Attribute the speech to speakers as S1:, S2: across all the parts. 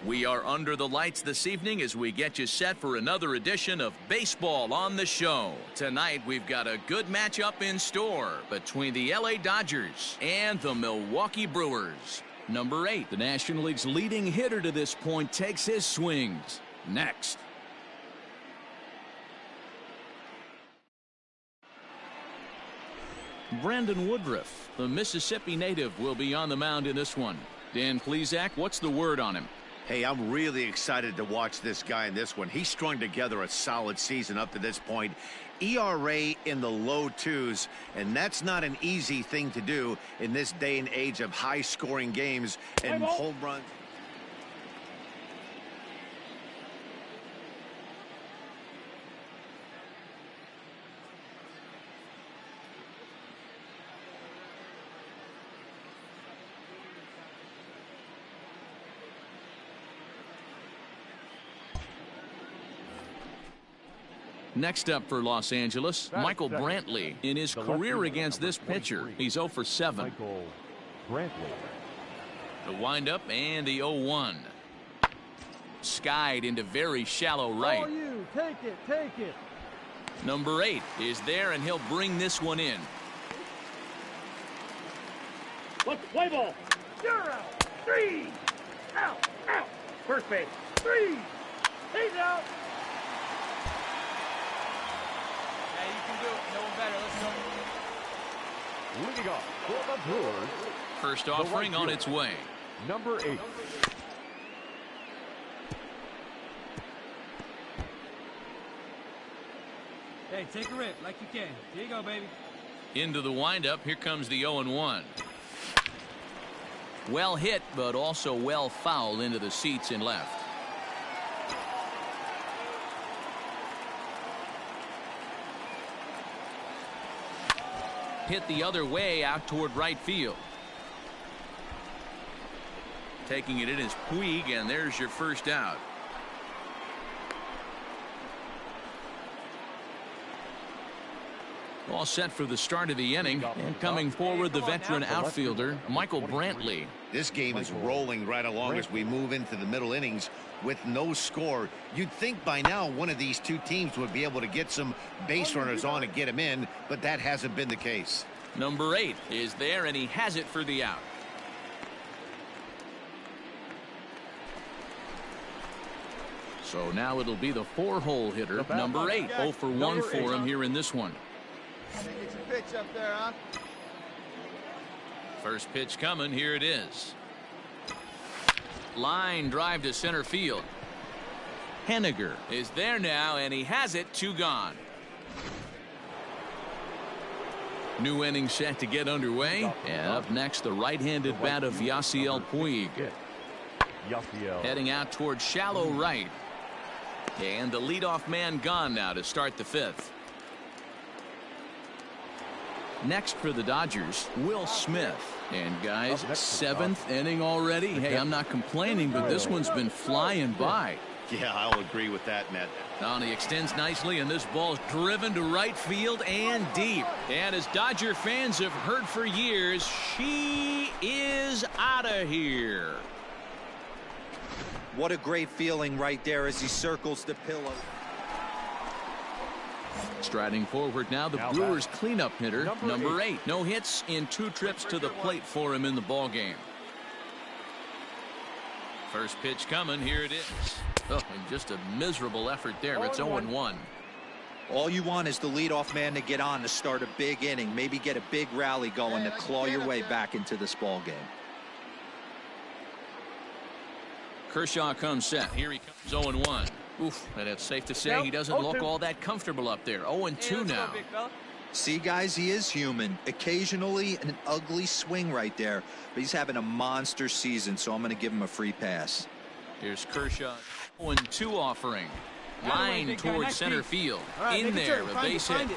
S1: We are under the lights this evening as we get you set for another edition of Baseball on the Show. Tonight we've got a good matchup in store between the LA Dodgers and the Milwaukee Brewers. Number 8, the National League's leading hitter to this point, takes his swings. Next. Brandon Woodruff, the Mississippi native, will be on the mound in this one. Dan Plesac, what's the word on him?
S2: Hey, I'm really excited to watch this guy in this one. He strung together a solid season up to this point. ERA in the low 2s, and that's not an easy thing to do in this day and age of high-scoring games and home runs.
S1: Next up for Los Angeles, Michael Brantley. In his career against this pitcher, he's 0 for 7.
S3: Michael Brantley.
S1: The windup and the 0-1. Skied into very shallow right.
S3: Oh, you take it, take it.
S1: Number 8 is there, and he'll bring this one in.
S4: Let's play ball. You're out. 3. Out. Out. First base. 3. He's out.
S3: Leading off for the Brewers.
S1: First offering on its way.
S3: Number 8.
S5: Hey, take a rip like you can. Here you go, baby.
S1: Into the windup. Here comes the 0-1. Well hit, but also well fouled into the seats in left. Hit the other way out toward right field. Taking it in is Puig, and there's your first out. All set for the start of the inning, and coming forward the veteran outfielder Michael Brantley.
S2: This game is rolling right along as we move into the middle innings with no score. You'd think by now one of these two teams would be able to get some base runners on and get them in, but that hasn't been the case.
S1: Number 8 is there, and he has it for the out. So now it'll be the 4-hole hitter, number 8. 0 for 1 for him here in this one.
S6: Get your pitch up there, huh?
S1: First pitch coming. Here it is. Line drive to center field. Henniger is there now, and he has it. 2 gone. New inning set to get underway. And up next, the right-handed bat of Yasiel Puig. Heading out towards shallow right. And the leadoff man gone now to start the 5th. Next for the Dodgers, Will Smith. And guys, 7th inning already. Hey, I'm not complaining, but this one's been flying by.
S2: Yeah, I'll agree with that, Matt.
S1: Now he extends nicely, and this ball's driven to right field and deep. And as Dodger fans have heard for years, she is out of here.
S6: What a great feeling right there as he circles the pillow.
S1: Striding forward now, the Brewers cleanup hitter, number 8. No hits in 2 trips to the plate for him in the ball game. First pitch coming. Here it is. Oh, and just a miserable effort there. It's 0-1.
S6: All you want is the leadoff man to get on to start a big inning, maybe get a big rally going to claw your way back into this ball game.
S1: Kershaw comes set. Here he comes. 0-1. Oof, and it's safe to say he doesn't look all that comfortable up there. 0-2 now.
S6: See, guys, he is human. Occasionally an ugly swing right there, but he's having a monster season, so I'm going to give him a free pass.
S1: Here's Kershaw. 0-2 offering. Line towards center field. In there, a base hit.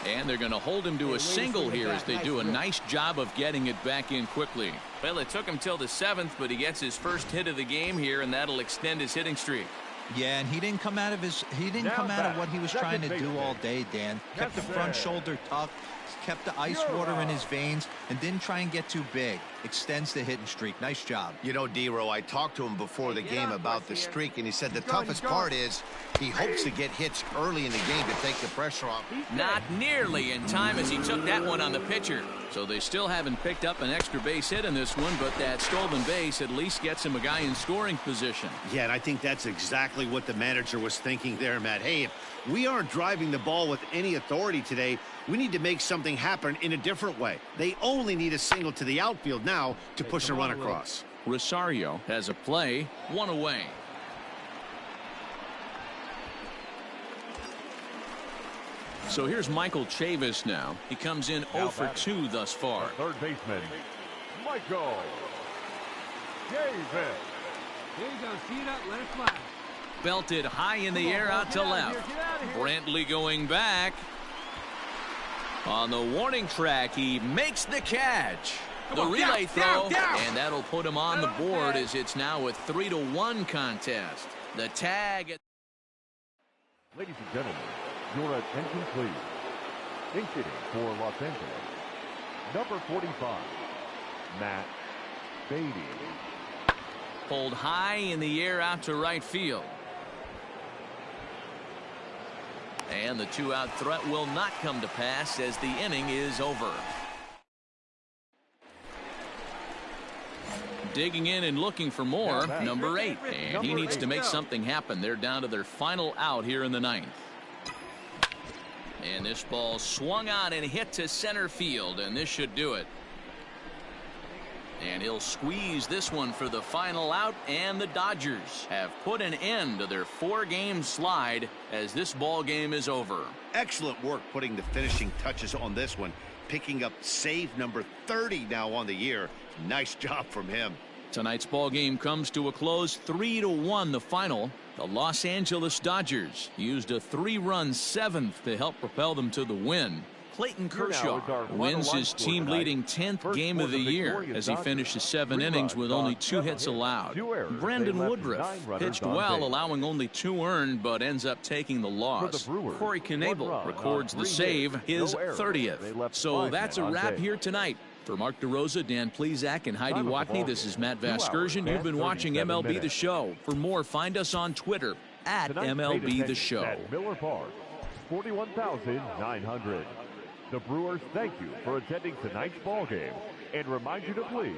S1: And they're going to hold him to a single here as they do a nice job of getting it back in quickly. Well, it took him till the 7th, but he gets his first hit of the game here, and that'll extend his hitting streak.
S6: Yeah, and he didn't come out of what he was trying to do all day, Dan. Kept the front shoulder tucked, kept the ice water in his veins, and didn't try and get too big. Extends the hitting streak. Nice job.
S2: You know, D-Row, I talked to him before the game about the streak, and he said the toughest part is he hopes to get hits early in the game to take the pressure off.
S1: Not nearly in time as he took that one on the pitcher. So they still haven't picked up an extra base hit in this one, but that stolen base at least gets him a guy in scoring position.
S2: Yeah, and I think that's exactly what the manager was thinking there, Matt. Hey, if we aren't driving the ball with any authority today, we need to make something happen in a different way. They only need a single to the outfield now to push a run across.
S1: Rosario has a play, one away. So here's Michael Chavis now. He comes in 0 for 2 thus far.
S3: Third baseman, Michael Chavis.
S5: Here you go. Tee it up. Let it fly.
S1: Belted high in the air out to left. Brantley going back. On the warning track, he makes the catch. The relay throw, and that'll put him on the board as it's now a 3-1 contest. The tag.
S3: Ladies and gentlemen, your attention please. Ink hitting for Los Angeles, number 45, Matt Beatty.
S1: Pulled high in the air out to right field. And the 2-out threat will not come to pass as the inning is over. Digging in and looking for more, number 8. And he needs to make something happen. They're down to their final out here in the 9th. And this ball swung on and hit to center field, and this should do it. And he'll squeeze this one for the final out, and the Dodgers have put an end to their 4-game slide as this ball game is over.
S2: Excellent work putting the finishing touches on this one, picking up save number 30 now on the year. Nice job from him.
S1: Tonight's ball game comes to a close, 3-1 the final. The Los Angeles Dodgers used a 3-run 7th to help propel them to the win. Clayton Kershaw wins his team-leading 10th game of the year as he finishes 7 innings with only 2 hits allowed. Brandon Woodruff pitched well, allowing only 2 earned, but ends up taking the loss. Corey Knebel records the save, his 30th. So that's a wrap here tonight. For Mark DeRosa, Dan Plezak, and Heidi Watney, this is Matt Vasgersian. You've been watching MLB The Show. For more, find us on Twitter at MLB The Show.
S3: At Miller Park, 41,900. The Brewers thank you for attending tonight's ball game and remind you to please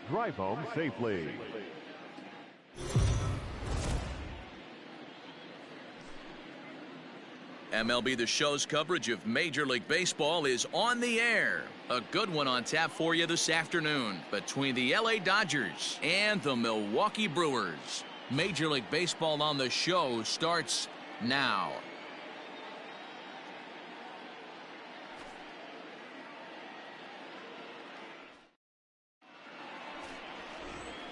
S3: drive home safely.
S1: MLB The Show's coverage of Major League Baseball is on the air. A good one on tap for you this afternoon between the LA Dodgers and the Milwaukee Brewers. Major League Baseball on the Show starts now.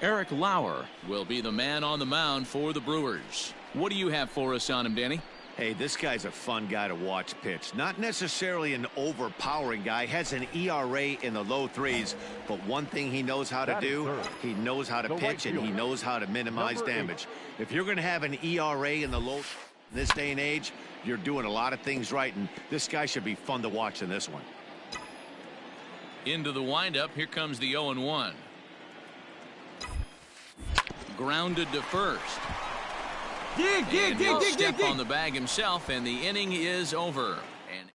S1: Eric Lauer will be the man on the mound for the Brewers. What do you have for us on him, Danny?
S2: Hey, this guy's a fun guy to watch pitch. Not necessarily an overpowering guy. Has an ERA in the low 3s. But one thing he knows how to do, he knows how to pitch, and he knows how to minimize damage. If you're going to have an ERA in the low in this day and age, you're doing a lot of things right. And this guy should be fun to watch in this one.
S1: Into the windup. Here comes the 0-1. Grounded to first. Dig on the bag himself, and the inning is over. And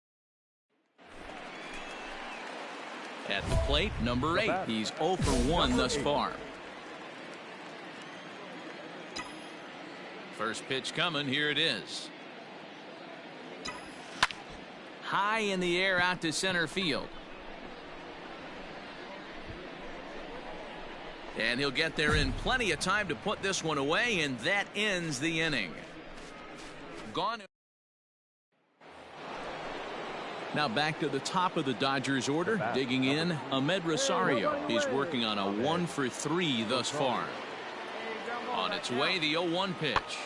S1: at the plate, number 8. He's 0 for 1 thus far. First pitch coming. Here it is. High in the air out to center field. And he'll get there in plenty of time to put this one away, and that ends the inning. Gone. Now back to the top of the Dodgers order. Digging in, Ahmed Rosario. He's working on a 1 for 3 thus far. On its way, the 0-1 pitch.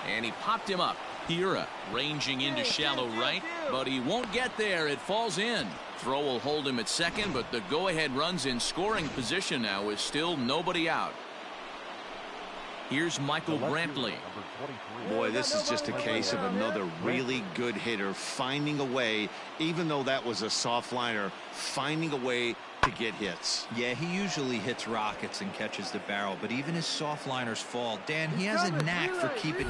S1: And he popped him up. Hira ranging into shallow right, but he won't get there. It falls in. Throw will hold him at second, but the go-ahead runs in scoring position now with still nobody out. Here's Michael Brantley.
S2: Boy, this is just a case of another really good hitter finding a way, even though that was a soft liner, finding a way to get hits.
S6: Yeah, he usually hits rockets and catches the barrel, but even his soft liners fall. Dan, he has a knack for keeping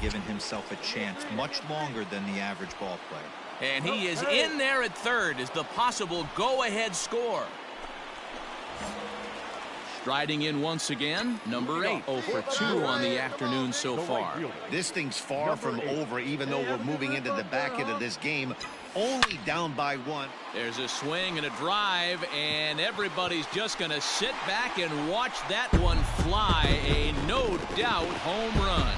S6: giving himself a chance much longer than the average ball player.
S1: And he is in there at third as the possible go-ahead score. Striding in once again, number 8, 0 for 2 on the afternoon so far.
S2: This thing's far from over, even though we're moving into the back end of this game, only down by 1.
S1: There's a swing and a drive, and everybody's just going to sit back and watch that one fly. A no-doubt home run.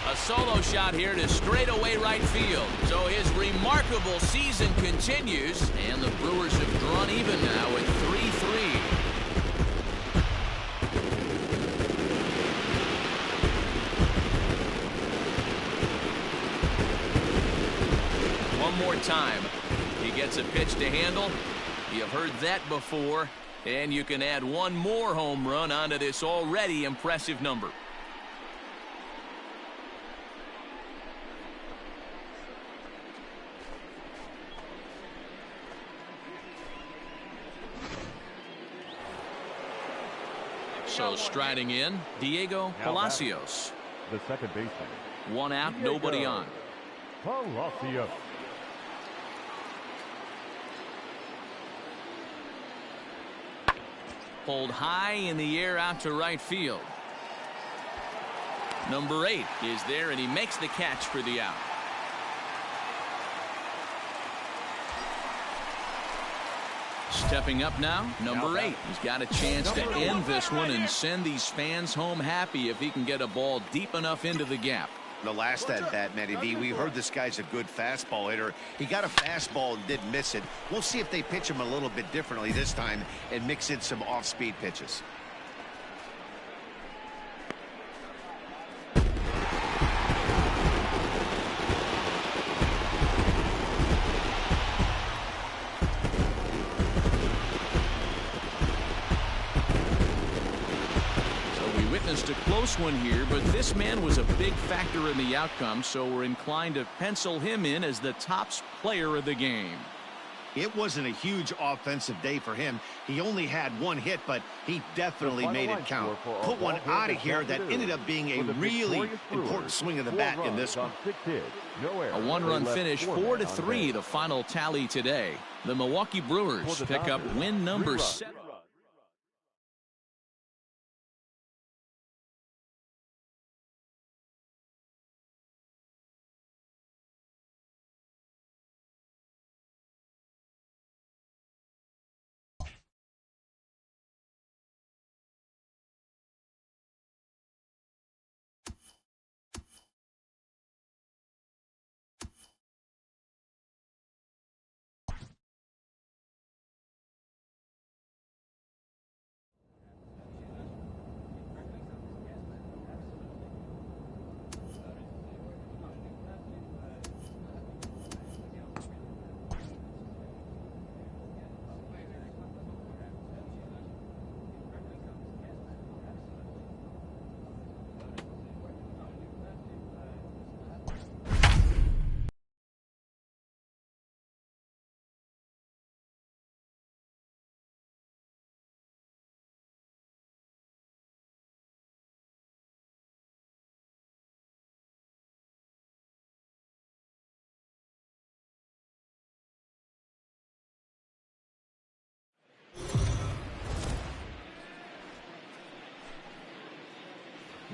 S1: A solo shot here to straightaway right field. So his remarkable season continues, and the Brewers have drawn even now at 3-3. One more time. He gets a pitch to handle. You've heard that before, and you can add one more home run onto this already impressive number. So striding in, Diego Palacios.
S3: The second baseman.
S1: One out, nobody on.
S3: Palacios.
S1: Pulled high in the air out to right field. Number 8 is there, and he makes the catch for the out. Stepping up now, number 8. He's got a chance to end this one and send these fans home happy if he can get a ball deep enough into the gap.
S2: The last at bat, Matty V, we heard this guy's a good fastball hitter. He got a fastball and didn't miss it. We'll see if they pitch him a little bit differently this time and mix in some off-speed pitches.
S1: A close one here, but this man was a big factor in the outcome, so we're inclined to pencil him in as the top player of the game.
S2: It wasn't a huge offensive day for him. He only had one hit, but he definitely made it count. Put one out of here that ended up being a really important swing of the bat in this one.
S1: A one-run finish, 4-3, the final tally today. The Milwaukee Brewers pick up win number 7.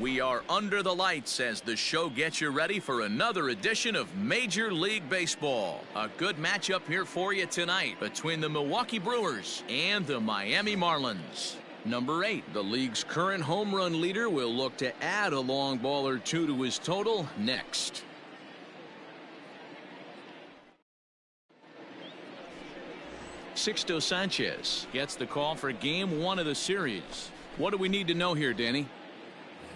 S1: We are under the lights as the show gets you ready for another edition of Major League Baseball. A good matchup here for you tonight between the Milwaukee Brewers and the Miami Marlins. Number 8, the league's current home run leader, will look to add a long ball or two to his total next. Sixto Sanchez gets the call for game 1 of the series. What do we need to know here, Danny?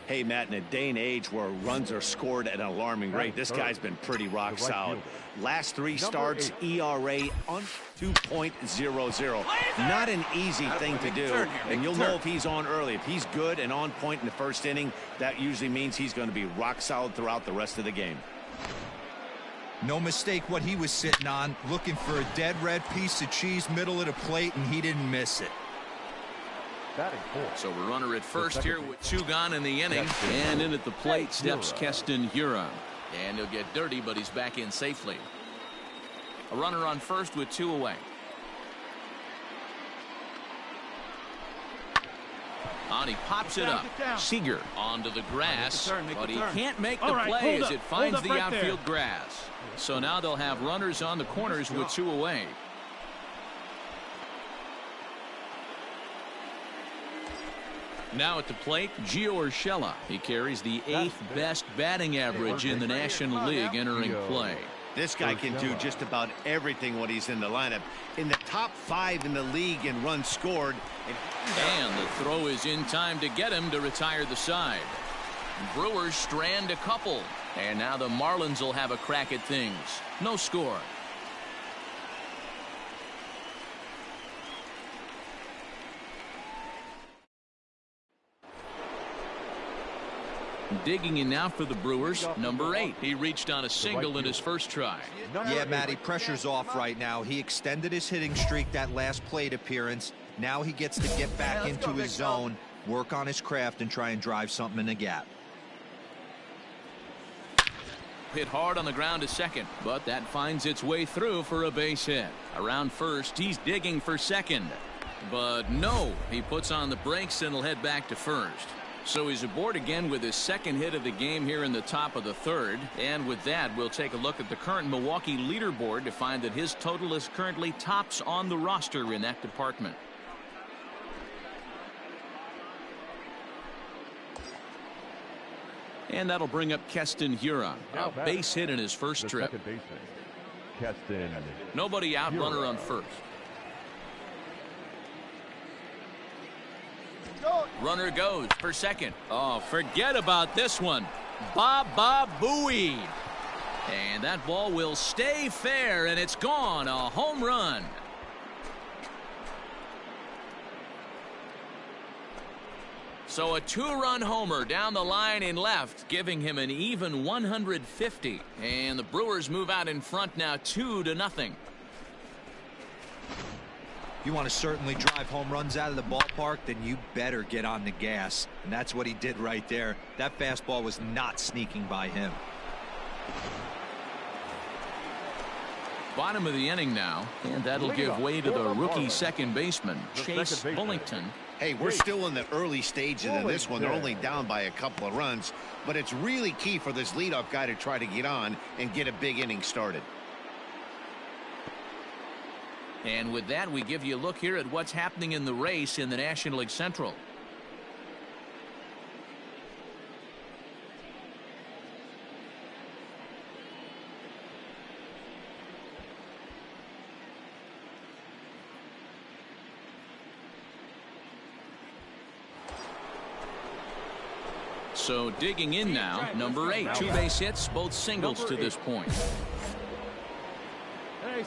S2: Hey, Matt, in a day and age where runs are scored at an alarming rate, this guy's been pretty rock solid. Last 3 starts, ERA on 2.00. Not an easy thing to do, and you'll know if he's on early. If he's good and on point in the first inning, that usually means he's going to be rock solid throughout the rest of the game.
S6: No mistake what he was sitting on, looking for a dead red piece of cheese middle of the plate, and he didn't miss it.
S1: So a runner at first here with 2 gone in the inning, and in at the plate steps Keston Hiura, and he'll get dirty, but he's back in safely. A runner on first with 2 away. On he pops it up. Seager onto the grass, but he can't make the play as it finds the outfield grass. So now they'll have runners on the corners with 2 away. Now at the plate, Gio Urshela. He carries the 8th best batting average in the National League entering play.
S2: This guy can do just about everything when he's in the lineup. In the top 5 in the league in runs scored.
S1: And the throw is in time to get him to retire the side. Brewers strand a couple. And now the Marlins will have a crack at things. No score. Digging in now for the Brewers, number 8. He reached on a single in his first try.
S6: Yeah, Matty, pressure's off right now. He extended his hitting streak that last plate appearance. Now he gets to get back into his zone, work on his craft, and try and drive something in the gap.
S1: Hit hard on the ground to second, but that finds its way through for a base hit. Around first, he's digging for second. But no, he puts on the brakes and will head back to first. So he's aboard again with his 2nd hit of the game here in the top of the 3rd. And with that, we'll take a look at the current Milwaukee leaderboard to find that his total is currently tops on the roster in that department. And that'll bring up Keston Hiura. A base hit in his first trip. Nobody out, runner on first. Runner goes for second. Oh, forget about this one. Baba Booey. And that ball will stay fair, and it's gone. A home run. So a 2-run homer down the line in left, giving him an even 150. And the Brewers move out in front now 2-0.
S6: You want to certainly drive home runs out of the ballpark, then you better get on the gas. And that's what he did right there. That fastball was not sneaking by him.
S1: Bottom of the inning now, and that'll give way to the rookie second baseman, Chase Bullington.
S2: Hey, we're still in the early stages of this one. They're only down by a couple of runs, but it's really key for this leadoff guy to try to get on and get a big inning started.
S1: And with that, we give you a look here at what's happening in the race in the National League Central. So digging in now, number 8, 2 base hits, both singles to this point.
S5: Hey,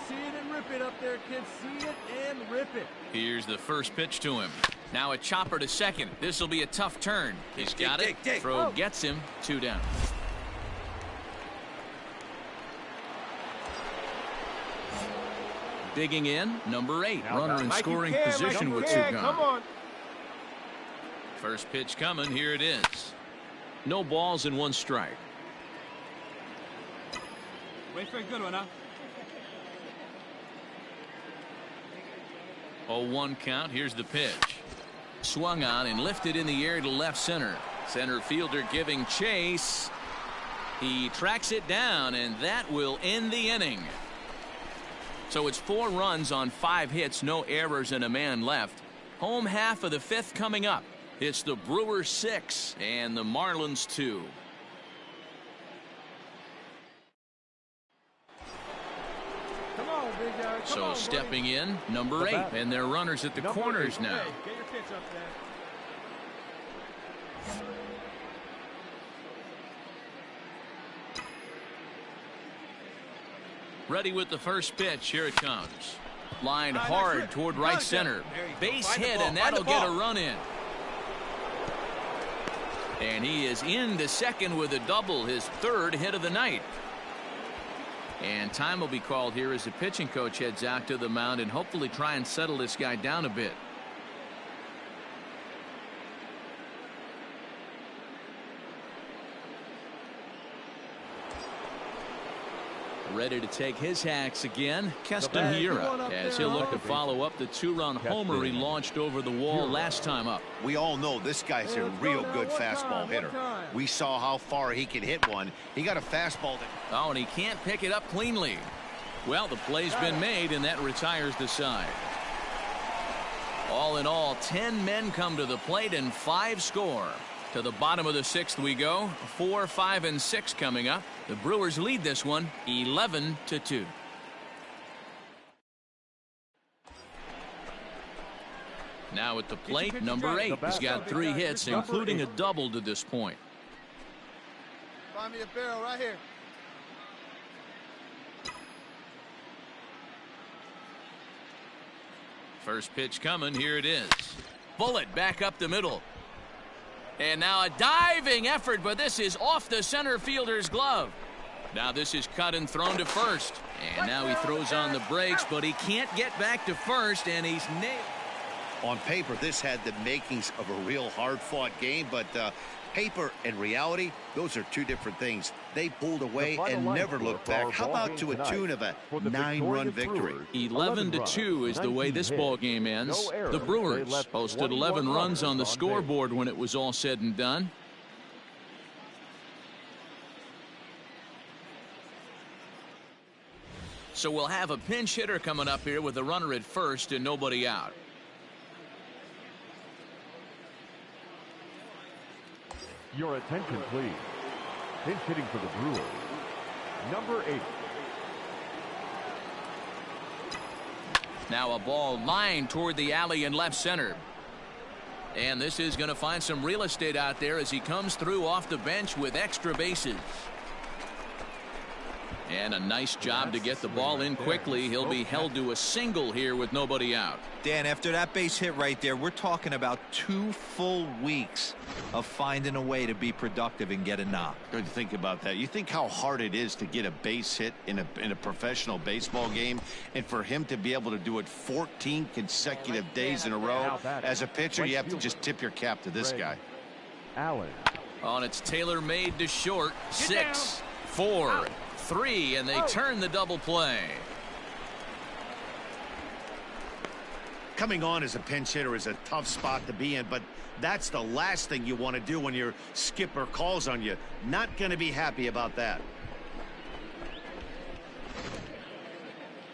S5: see it and rip it up there, kids. See it and rip it.
S1: Here's the first pitch to him. Now a chopper to second. This will be a tough turn. He's got it. Throw gets him. 2 down. Digging in, number 8. Runner in scoring position with 2 gone. First pitch coming. Here it is. No balls and 1 strike.
S5: Wait for a good one, huh?
S1: 0-1 count. Here's the pitch. Swung on and lifted in the air to left center. Center fielder giving chase. He tracks it down, and that will end the inning. So it's 4 runs on 5 hits, no errors, and a man left. Home half of the 5th coming up. It's the Brewers 6 and the Marlins 2.
S5: Come on, big guy.
S1: So stepping in, number 8, and they're runners at the corners now.
S5: Hey, get your pitch up
S1: Ready with the first pitch. Here it comes. Lined hard toward right center. Base hit, and that'll get a run in. And he is into second with a double, his third hit of the night. And time will be called here as the pitching coach heads out to the mound and hopefully try and settle this guy down a bit. Ready to take his hacks again. Keston Hiura, as he'll look to follow up the two-run homer he launched over the wall last time up.
S2: We all know this guy's a real good fastball hitter. We saw how far he can hit one. He got a fastball that...
S1: Oh, and he can't pick it up cleanly. Well, the play's been made, and that retires the side. All in all, 10 men come to the plate and 5 score. To the bottom of the 6th we go. 4, 5, and 6 coming up. The Brewers lead this one 11-2. Now at the plate, number 8. He's got 3 hits, including a double to this point.
S5: Find me a barrel right here.
S1: First pitch coming. Here it is. Bullet back up the middle. And now a diving effort, but this is off the center fielder's glove. Now this is cut and thrown to first. And now he throws on the brakes, but he can't get back to first, and he's nailed.
S2: On paper, this had the makings of a real hard-fought game, but paper and reality, those are two different things. They pulled away and never looked back. How about to a tune of a 9-run victory?
S1: 11-2 is the way this ball game ends. The Brewers posted 11 runs on the scoreboard when it was all said and done. So we'll have a pinch hitter coming up here with a runner at first and nobody out.
S3: Your attention, please. Pinch hitting for the Brewers, number 8.
S1: Now a ball lined toward the alley in left center. And this is going to find some real estate out there as he comes through off the bench with extra bases. And a nice job to get the ball in quickly. He'll be held to a single here with nobody out.
S6: Dan, after that base hit right there, we're talking about 2 full weeks of finding a way to be productive and get a knock.
S2: Good to think about that. You think how hard it is to get a base hit in a professional baseball game, and for him to be able to do it 14 consecutive days in a row. As a pitcher, you have to just tip your cap to this guy.
S3: Allen.
S1: Oh, and it's tailor-made to short. 6, 4, 3, and they turn the double play.
S2: Coming on as a pinch hitter is a tough spot to be in, but that's the last thing you want to do when your skipper calls on you. Not going to be happy about that.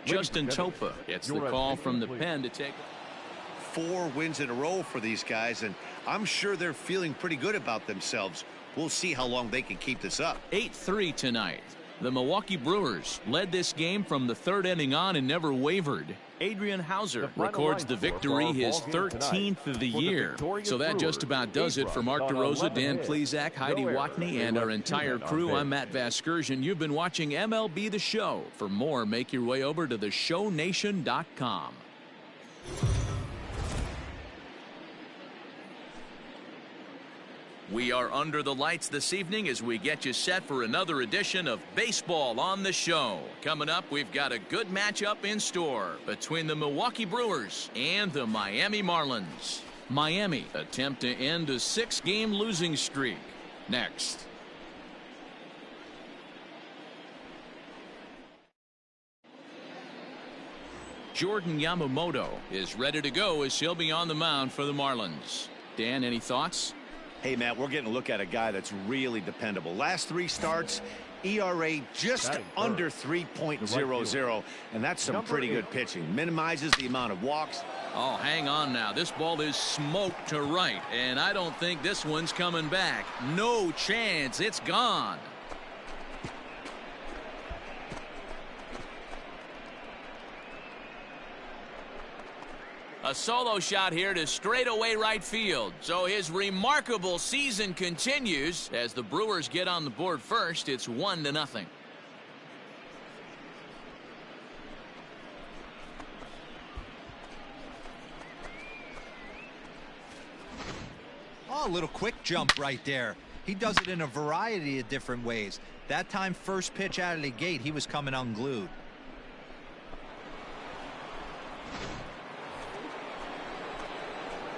S1: Justin Topa gets the call from the pen to take
S2: 4 wins in a row for these guys, and I'm sure they're feeling pretty good about themselves. We'll see how long they can keep this up.
S1: 8-3 tonight. The Milwaukee Brewers led this game from the 3rd inning on and never wavered. Adrian Hauser records the victory, his 13th of the year. So that just about does it for Mark DeRosa, Dan Plesac, Heidi Watney, and our entire crew. I'm Matt Vasgersian. You've been watching MLB The Show. For more, make your way over to theshownation.com. We are under the lights this evening as we get you set for another edition of Baseball on the Show. Coming up, we've got a good matchup in store between the Milwaukee Brewers and the Miami Marlins. Miami attempt to end a 6-game losing streak. Next. Jordan Yamamoto is ready to go as he'll be on the mound for the Marlins. Dan, any thoughts?
S2: Hey, Matt, we're getting a look at a guy that's really dependable. Last 3 starts, ERA just under 3.00, and that's some pretty good pitching. Minimizes the amount of walks.
S1: Oh, hang on now. This ball is smoked to right, and I don't think this one's coming back. No chance. It's gone. A solo shot here to straightaway right field. So his remarkable season continues as the Brewers get on the board first. It's 1-0.
S6: Oh, a little quick jump right there. He does it in a variety of different ways. That time, first pitch out of the gate, he was coming unglued.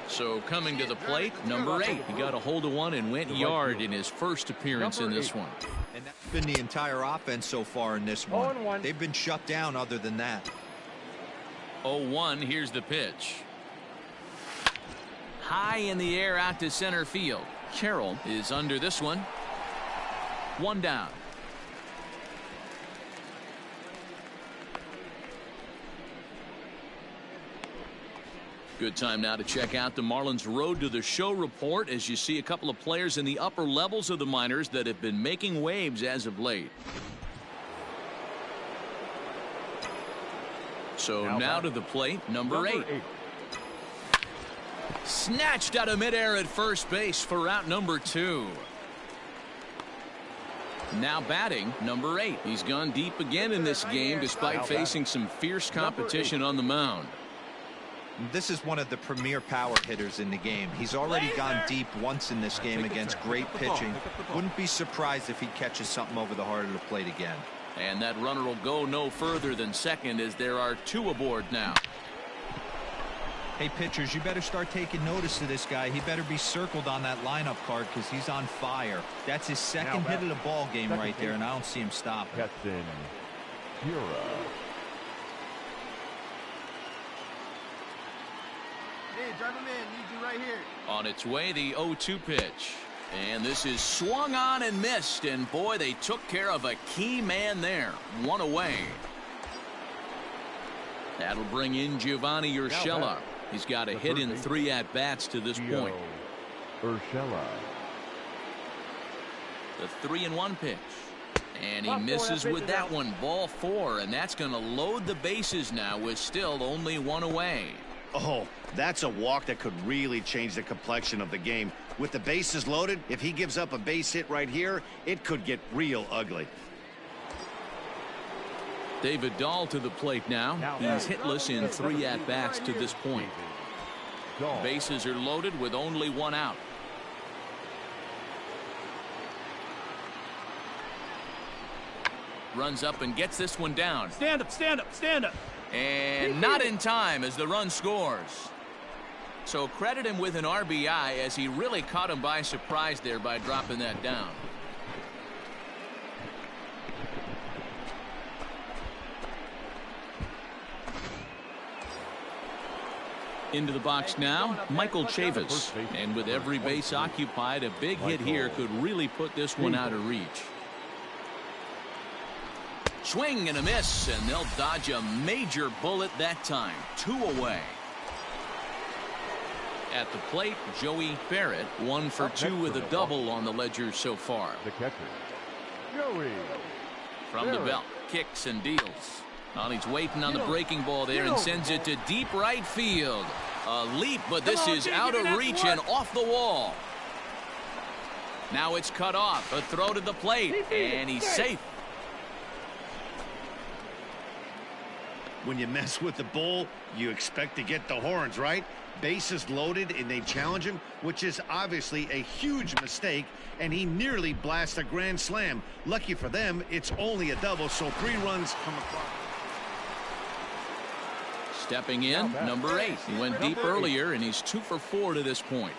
S1: So coming to the plate, number 8. He got a hold of one and went yard in his first appearance in this one.
S6: And that's been the entire offense so far in this one. They've been shut down other than that.
S1: 0-1, here's the pitch. High in the air out to center field. Carroll is under this one. One down. Good time now to check out the Marlins Road to the Show report as you see a couple of players in the upper levels of the minors that have been making waves as of late. So now to the plate, number 8. Snatched out of midair at first base for out number 2. Now batting, number 8. He's gone deep again in this game despite facing some fierce competition on the mound.
S6: This is one of the premier power hitters in the game. He's already gone deep once in this game against great pitching. Wouldn't be surprised if he catches something over the heart of the plate again.
S1: And that runner will go no further than second as there are 2 aboard now.
S6: Hey, pitchers, you better start taking notice of this guy. He better be circled on that lineup card because he's on fire. That's his second hit of the ball game right there, and I don't see him stopping.
S3: Captain Hura.
S5: Hey, drive him in. Need you right here.
S1: On its way, the 0-2 pitch. And this is swung on and missed. And boy, they took care of a key man there. One away. That'll bring in Giovanni Urshela. He's got a hit in 3 at-bats to this point.
S3: Urshela.
S1: The 3-1 pitch. And he misses with that one. Ball 4. And that's going to load the bases now with still only 1 away.
S2: Oh, that's a walk that could really change the complexion of the game. With the bases loaded, if he gives up a base hit right here, it could get real ugly.
S1: David Dahl to the plate now. He's hitless in 3 at-bats to this point. Bases are loaded with only 1 out. Runs up and gets this one down.
S4: Stand up, stand up, stand up.
S1: And not in time as the run scores. So credit him with an RBI as he really caught him by surprise there by dropping that down. Into the box now, Michael Chavis. And with every base occupied, a big hit here could really put this one out of reach. Swing and a miss, and they'll dodge a major bullet that time. 2 away. At the plate, Joey Barrett, 1 for 2 with a double on the ledger so far.
S3: The catcher, Joey.
S1: From the belt, kicks and deals. Well, he's waiting on the breaking ball there and sends it to deep right field. A leap, but this is out of reach and off the wall. Now it's cut off. A throw to the plate, and he's safe.
S2: When you mess with the bull, you expect to get the horns, right? Bases loaded, and they challenge him, which is obviously a huge mistake, and he nearly blasts a grand slam. Lucky for them, it's only a double, so 3 runs come across.
S1: Stepping in, number 8. He went deep earlier, and he's 2 for 4 to this point.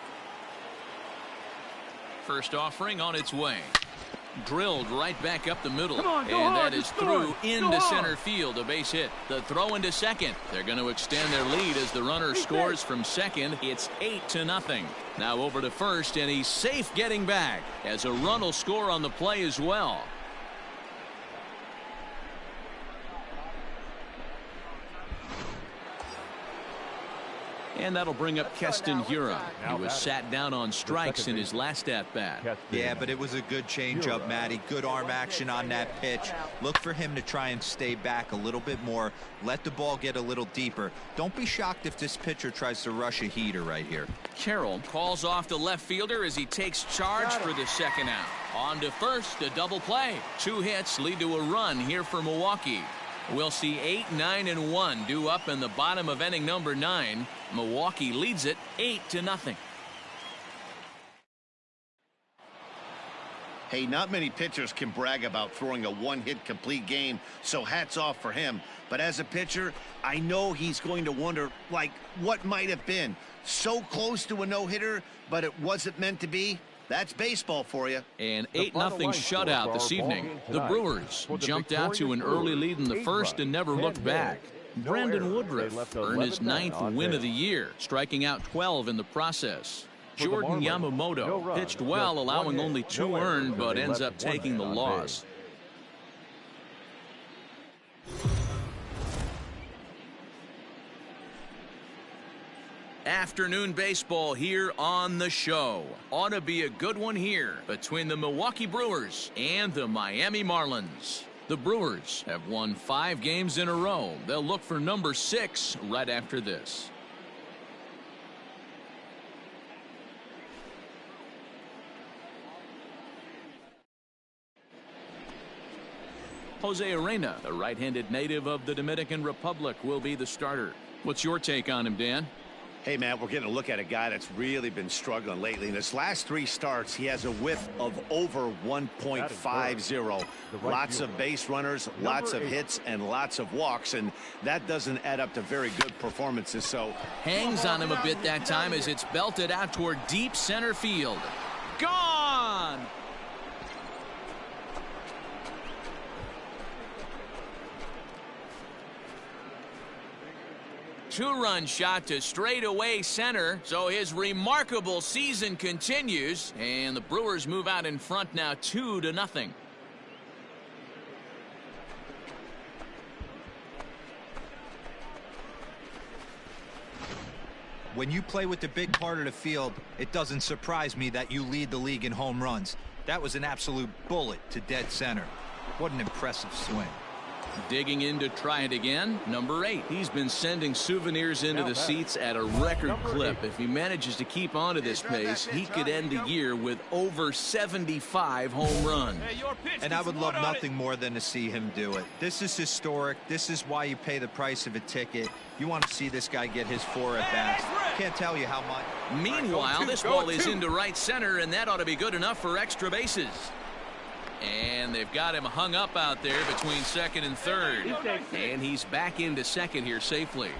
S1: First offering on its way. Drilled right back up the middle. And that is through into center field. A base hit. The throw into second. They're going to extend their lead as the runner scores from second. It's 8-0. Now over to first, and he's safe getting back as a run will score on the play as well. And that'll bring up Keston Hura. He was sat down on strikes in his last at-bat.
S6: Yeah, but it was a good changeup, Matty. Good arm action on that pitch. Look for him to try and stay back a little bit more. Let the ball get a little deeper. Don't be shocked if this pitcher tries to rush a heater right here.
S1: Carroll calls off the left fielder as he takes charge for the second out. On to first, a double play. 2 hits lead to a run here for Milwaukee. We'll see 8, 9, and 1 due up in the bottom of inning number 9. Milwaukee leads it 8-0.
S2: Hey, not many pitchers can brag about throwing a one-hit complete game, so hats off for him. But as a pitcher, I know he's going to wonder, like, what might have been. So close to a no-hitter, but it wasn't meant to be. That's baseball for you.
S1: An 8-0 shutout this evening. The Brewers jumped out to an early lead in the first and never looked back. Brandon Woodruff earned his 9th win of the year, striking out 12 in the process. Jordan Yamamoto pitched well, allowing only 2 earned, but ends up taking the loss. Afternoon baseball here on the show. Ought to be a good one here between the Milwaukee Brewers and the Miami Marlins. The Brewers have won 5 games in a row. They'll look for number 6 right after this. Jose Arena, the right-handed native of the Dominican Republic, will be the starter. What's your take on him, Dan?
S2: Hey, Matt, we're getting a look at a guy that's really been struggling lately. In his last 3 starts, he has a whiff of over 1.50. Lots of base runners, lots of hits, and lots of walks, and that doesn't add up to very good performances. So
S1: hangs on him a bit that time as it's belted out toward deep center field. Gone! Two-run shot to straightaway center, so his remarkable season continues, and the Brewers move out in front now 2-0.
S6: When you play with the big part of the field, it doesn't surprise me that you lead the league in home runs. That was an absolute bullet to dead center. What an impressive swing.
S1: Digging in to try it again, number 8. He's been sending souvenirs into the seats at a record clip. If he manages to keep on to this pace, he could end the year with over 75 home runs.
S6: And I would love nothing more than to see him do it. This is historic. This is why you pay the price of a ticket. You want to see this guy get his 4 at bats. Can't tell you how much.
S1: Meanwhile, this ball is into right center, and that ought to be good enough for extra bases. And they've got him hung up out there between second and third. And he's back into second here safely.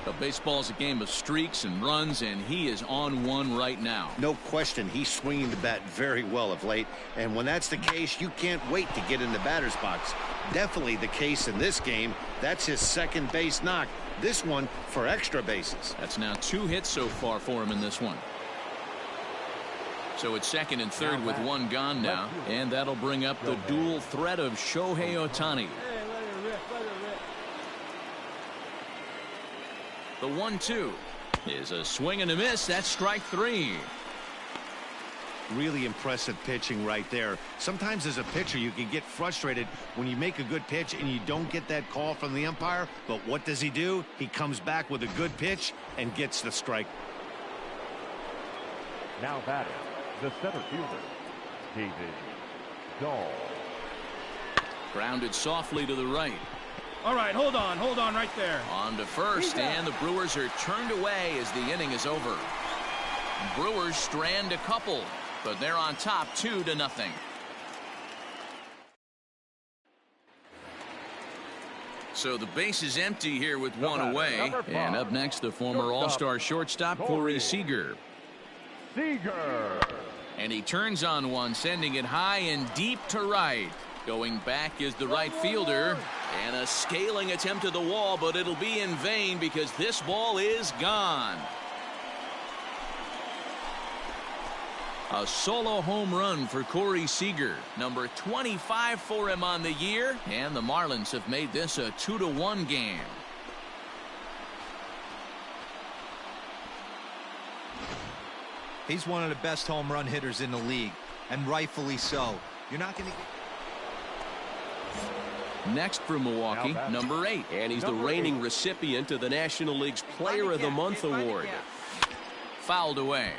S1: The baseball's a game of streaks and runs, and he is on one right now.
S2: No question, he's swinging the bat very well of late. And when that's the case, you can't wait to get in the batter's box. Definitely the case in this game. That's his second base knock. This one for extra bases.
S1: That's now 2 hits so far for him in this one. So it's second and third with 1 gone now, and that'll bring up the dual threat of Shohei Ohtani. The 1-2 is a swing and a miss. That's strike 3.
S2: Really impressive pitching right there. Sometimes as a pitcher you can get frustrated when you make a good pitch and you don't get that call from the umpire. But what does he do? He comes back with a good pitch and gets the strike.
S3: Now batting, the center fielder, David Dahl.
S1: Grounded softly to the right.
S4: All right, hold on right there.
S1: On to first, and the Brewers are turned away as the inning is over. Brewers strand a couple, but they're on top 2-0. So the base is empty here with 1 away. And up next, the former All-Star shortstop, Corey Seager. And he turns on one, sending it high and deep to right. Going back is the right fielder, and a scaling attempt to the wall, but it'll be in vain because this ball is gone. A solo home run for Corey Seager, number 25 for him on the year, and the Marlins have made this a 2-1 game.
S6: He's one of the best home run hitters in the league, and rightfully so. You're not going to get...
S1: Next for Milwaukee, number 8.
S7: And he's the reigning recipient of the National League's Player of the Month award.
S1: Fouled away.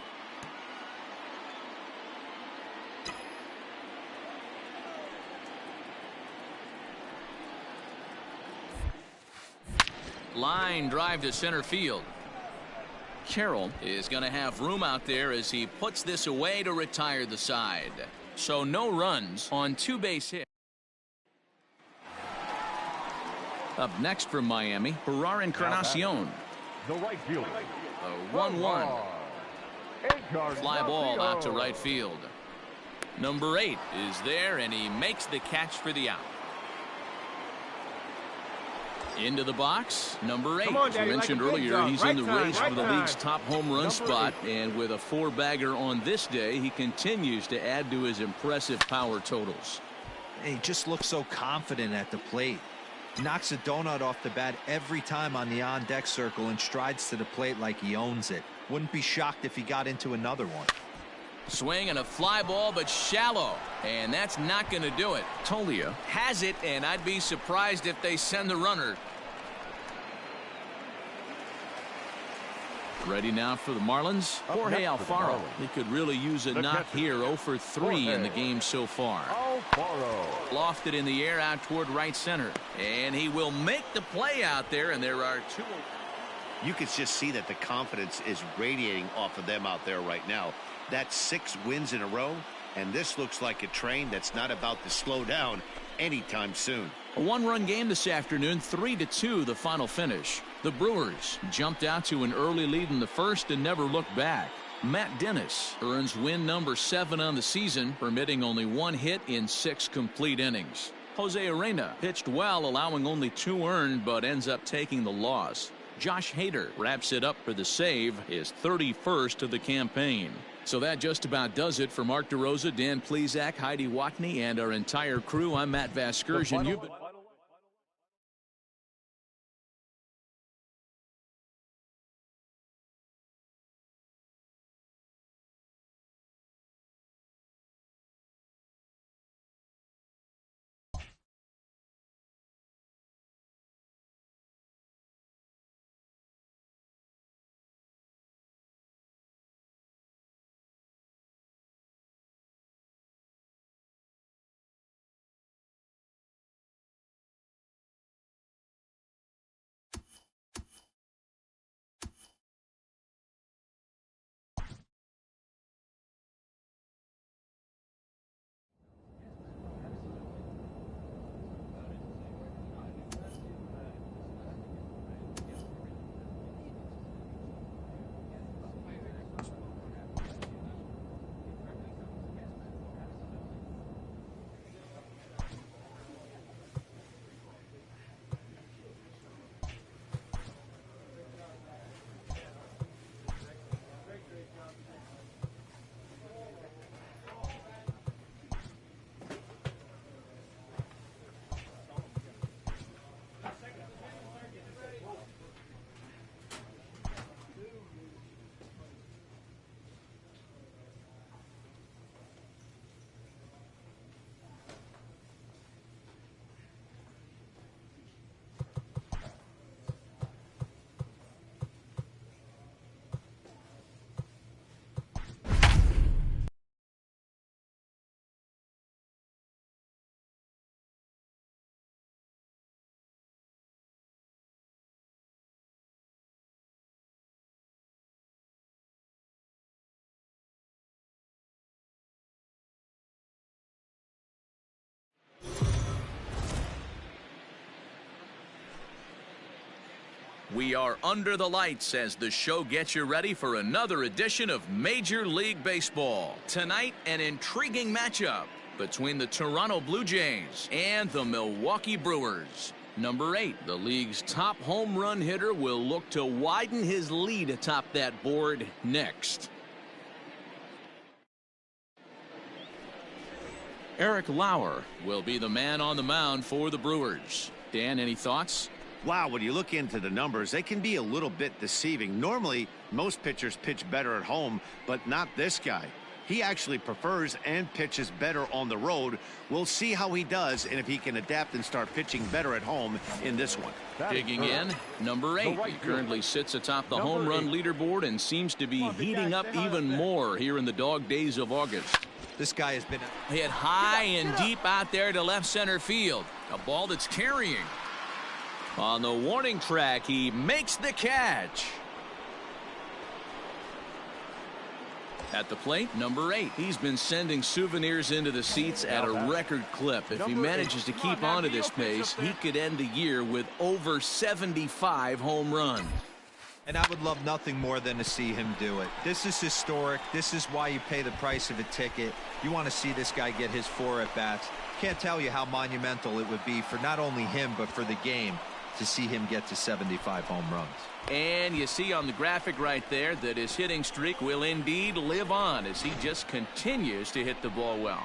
S1: Line drive to center field. Carroll is going to have room out there as he puts this away to retire the side. So no runs on 2 base hits. Up next from Miami, Ferrar Encarnacion.
S3: The right fielder.
S1: A 1-1. Fly ball out to right field. Number 8 is there, and he makes the catch for the out. Into the box, number 8. As we mentioned earlier, he's in the race for the league's top home run spot, and with a 4-bagger on this day, he continues to add to his impressive power totals.
S6: He just looks so confident at the plate. Knocks a donut off the bat every time on the on-deck circle and strides to the plate like he owns it. Wouldn't be shocked if he got into another one.
S1: Swing and a fly ball, but shallow, and that's not going to do it. Tolia has it, and I'd be surprised if they send the runner. Ready now for the Marlins, Jorge Alfaro. He could really use a knock here. 0 for 3 in the game so far. Lofted in the air out toward right center, and he will make the play out there, and there are 2.
S2: You can just see that the confidence is radiating off of them out there right now. That's 6 wins in a row, and this looks like a train that's not about to slow down anytime soon.
S1: A 1-run game this afternoon, 3-2 the final finish. The Brewers jumped out to an early lead in the first and never looked back. Matt Dennis earns win number 7 on the season, permitting only 1 hit in 6 complete innings. Jose Arena pitched well, allowing only 2 earned, but ends up taking the loss. Josh Hader wraps it up for the save, his 31st of the campaign. So that just about does it for Mark DeRosa, Dan Plesac, Heidi Watney, and our entire crew. I'm Matt Vasgersian. We are under the lights as the show gets you ready for another edition of Major League Baseball. Tonight, an intriguing matchup between the Toronto Blue Jays and the Milwaukee Brewers. Number 8, the league's top home run hitter, will look to widen his lead atop that board next. Eric Lauer will be the man on the mound for the Brewers. Dan, any thoughts?
S2: Wow, when you look into the numbers, they can be a little bit deceiving. Normally, most pitchers pitch better at home, but not this guy. He actually prefers and pitches better on the road. We'll see how he does and if he can adapt and start pitching better at home in this one.
S1: Digging in, number 8. He currently sits atop the home run leaderboard and seems to be heating up even more here in the dog days of August.
S6: This guy has been
S1: hit high and deep out there to left center field. A ball that's carrying. On the warning track, he makes the catch. At the plate, number 8. He's been sending souvenirs into the seats at a record clip. If he manages to keep on to this pace, he could end the year with over 75 home runs.
S6: And I would love nothing more than to see him do it. This is historic. This is why you pay the price of a ticket. You want to see this guy get his 4 at-bats. Can't tell you how monumental it would be for not only him, but for the game to see him get to 75 home runs.
S1: And you see on the graphic right there that his hitting streak will indeed live on as he just continues to hit the ball well.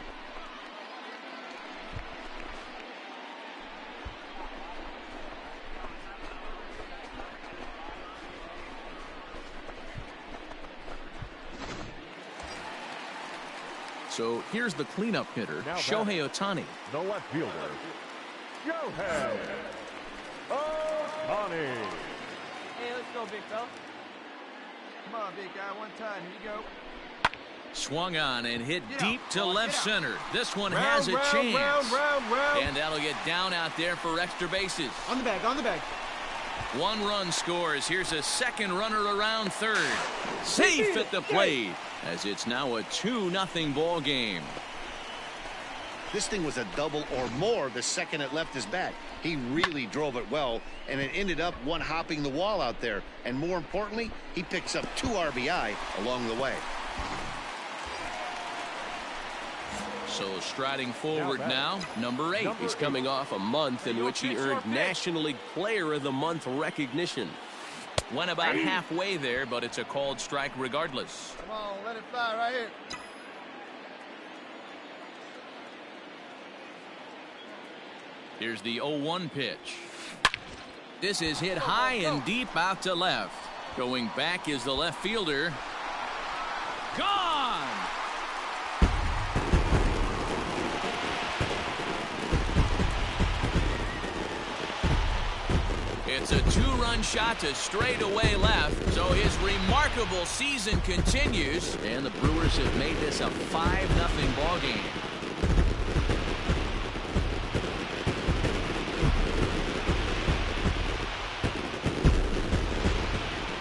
S1: So here's the cleanup hitter, Shohei Ohtani.
S3: The left fielder, Shohei Ohtani.
S5: Hey, let's go, big fella. Come on, big guy, one time. Here you go.
S1: Swung on and hit deep to left center. This one has a chance. And that'll get down out there for extra bases.
S5: On the bag, on the bag.
S1: 1 run scores. Here's a second runner around third. Safe at the plate as it's now a 2-0 ball game.
S2: This thing was a double or more the second it left his bat. He really drove it well, and it ended up one hopping the wall out there. And more importantly, he picks up 2 RBI along the way.
S1: So striding forward now, number 8.
S7: He's coming off a month in which he earned National League Player of the Month recognition.
S1: Went about halfway there, but it's a called strike regardless.
S5: Come on, let it fly right here.
S1: Here's the 0-1 pitch. This is hit high and deep out to left. Going back is the left fielder. Gone! It's a 2-run shot to straightaway left, so his remarkable season continues, and the Brewers have made this a 5-0 ball game.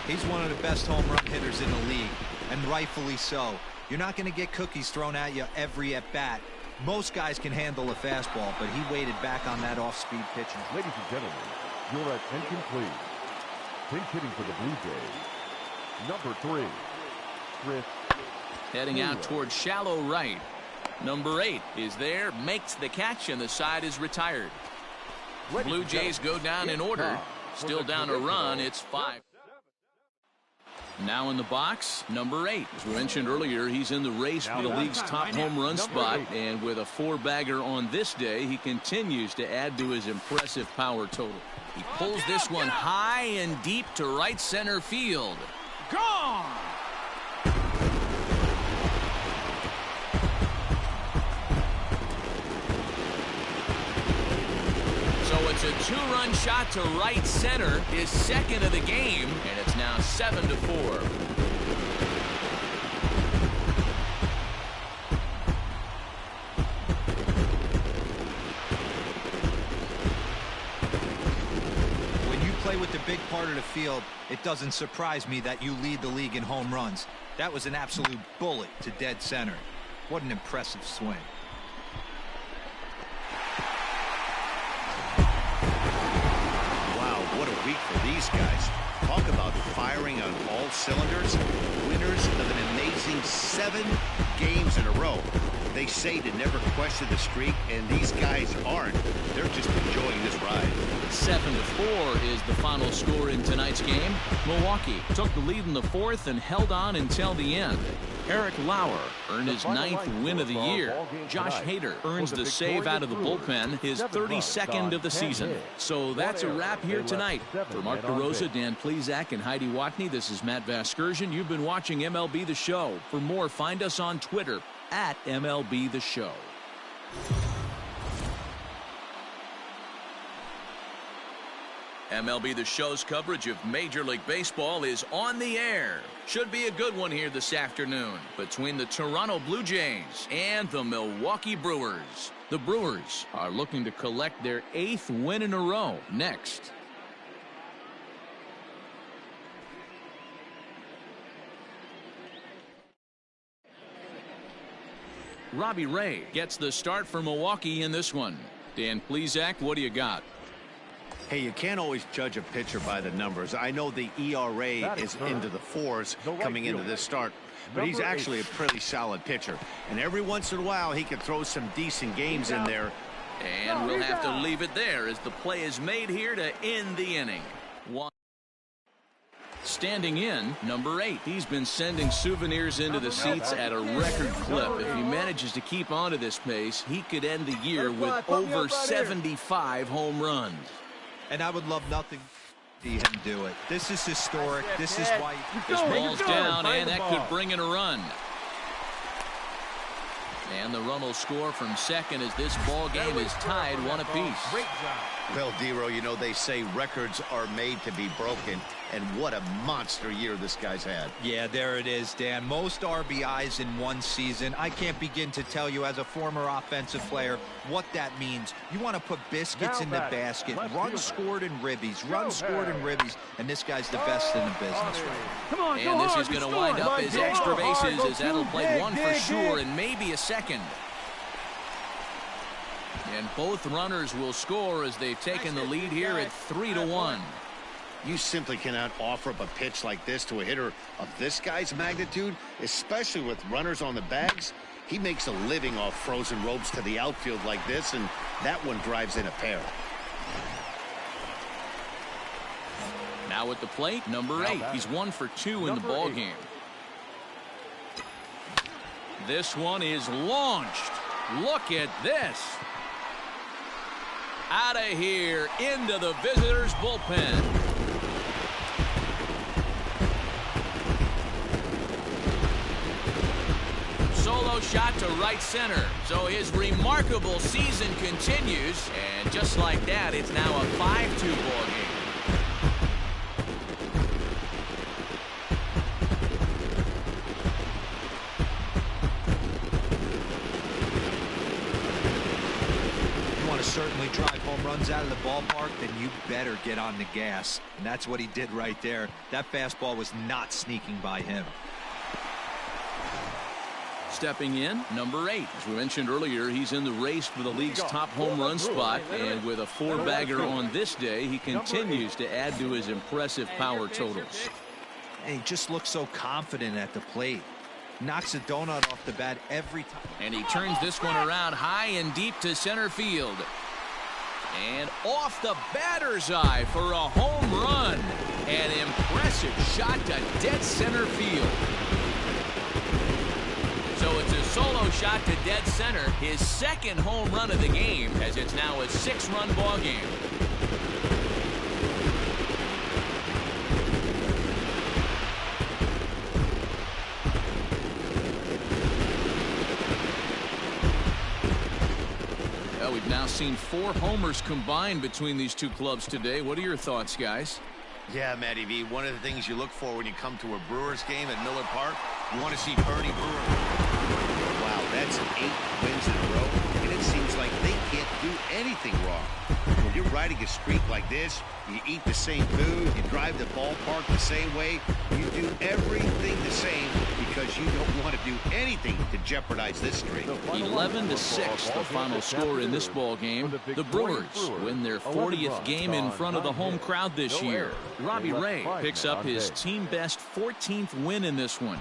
S6: He's one of the best home run hitters in the league, and rightfully so. You're not going to get cookies thrown at you every at-bat. Most guys can handle a fastball, but he waited back on that off-speed pitch.
S3: Ladies and gentlemen, your attention please. Pinch hitting for the Blue Jays, number 3, Chris.
S1: Heading out towards shallow right. Number 8 is there, makes the catch, and the side is retired. Blue Jays go down in order. Still down a run. It's 5. Now in the box, number 8. As we mentioned earlier, he's in the race for the league's top home run spot, and with a 4-bagger on this day, he continues to add to his impressive power total. He pulls this one high and deep to right center field. Gone! So it's a 2-run shot to right center, his second of the game, and it's now 7-4.
S6: With the big part of the field, it doesn't surprise me that you lead the league in home runs. That was an absolute bullet to dead center. What an impressive swing.
S2: Wow, what a week for these guys. Talk about firing on all cylinders. Winners of an amazing 7 games in a row. They say to never question the streak, and these guys aren't. They're just enjoying this ride.
S1: 7-4 is the final score in tonight's game. Milwaukee took the lead in the 4th and held on until the end. Eric Lauer earned his 9th win of the year. Josh Hader earns the save out of the bullpen, his 32nd of the season. So that's a wrap here tonight. For Mark DeRosa, Dan Plesac, and Heidi Watney, this is Matt Vasgersian. You've been watching MLB The Show. For more, find us on Twitter at MLB The Show. MLB The Show's coverage of Major League Baseball is on the air. Should be a good one here this afternoon between the Toronto Blue Jays and the Milwaukee Brewers. The Brewers are looking to collect their 8th win in a row next. Robbie Ray gets the start for Milwaukee in this one. Dan Plesac, what do you got?
S2: Hey, you can't always judge a pitcher by the numbers. I know the ERA is into the 4s coming into this start, but he's actually a pretty solid pitcher. And every once in a while, he can throw some decent games in there.
S1: And we'll have to leave it there as the play is made here to end the inning. Standing in, number 8. He's been sending souvenirs into the seats at a record clip. If he manages to keep on to this pace, he could end the year with over 75 home runs.
S6: And I would love nothing to see him do it. This is historic. This is why
S1: this ball's down, and that could bring in a run. And the run will score from second as this ball game is tied 1 apiece.
S5: Great job.
S2: Well, Dero, you know, they say records are made to be broken, and what a monster year this guy's had.
S6: Yeah, there it is, Dan. Most RBIs in one season. I can't begin to tell you as a former offensive player what that means. You want to put biscuits in the basket, runs scored in ribbies, runs scored in ribbies, and this guy's the best in the business right now.
S4: Come on,
S1: and this is going to wind up as extra bases as that'll play one for sure and maybe a second. And both runners will score as they've taken the lead here at 3-1.
S2: You simply cannot offer up a pitch like this to a hitter of this guy's magnitude, especially with runners on the bags. He makes a living off frozen ropes to the outfield like this, and that one drives in a pair.
S1: Now at the plate, number 8. He's 1 for 2 in the ball game. This one is launched. Look at this. Out of here into the visitors' bullpen. Solo shot to right center. So his remarkable season continues. And just like that, it's now a 5-2 ball game.
S6: Certainly drive home runs out of the ballpark, then you better get on the gas. And that's what he did right there. That fastball was not sneaking by him.
S1: Stepping in, number 8. As we mentioned earlier, he's in the race for the league's top home run spot. And with a 4-bagger on this day, he continues to add to his impressive power totals.
S6: And he just looks so confident at the plate. Knocks a donut off the bat every time.
S1: And he turns this one around high and deep to center field. And off the batter's eye for a home run. An impressive shot to dead center field. So it's a solo shot to dead center. His second home run of the game, as it's now a 6-run ball game. We've now seen 4 homers combined between these two clubs today. What are your thoughts, guys?
S2: Yeah, Matty V, one of the things you look for when you come to a Brewers game at Miller Park, you want to see Bernie Brewer. Wow, that's 8 wins in a row, and it seems like they can't do anything wrong. When you're riding a streak like this, you eat the same food, you drive the ballpark the same way, you do everything the same because you don't want to do anything to jeopardize this streak.
S1: 11-6, the final score in this ball game. The Brewers win their 40th game in front of the home crowd this year. Robbie Ray picks up his team best 14th win in this one.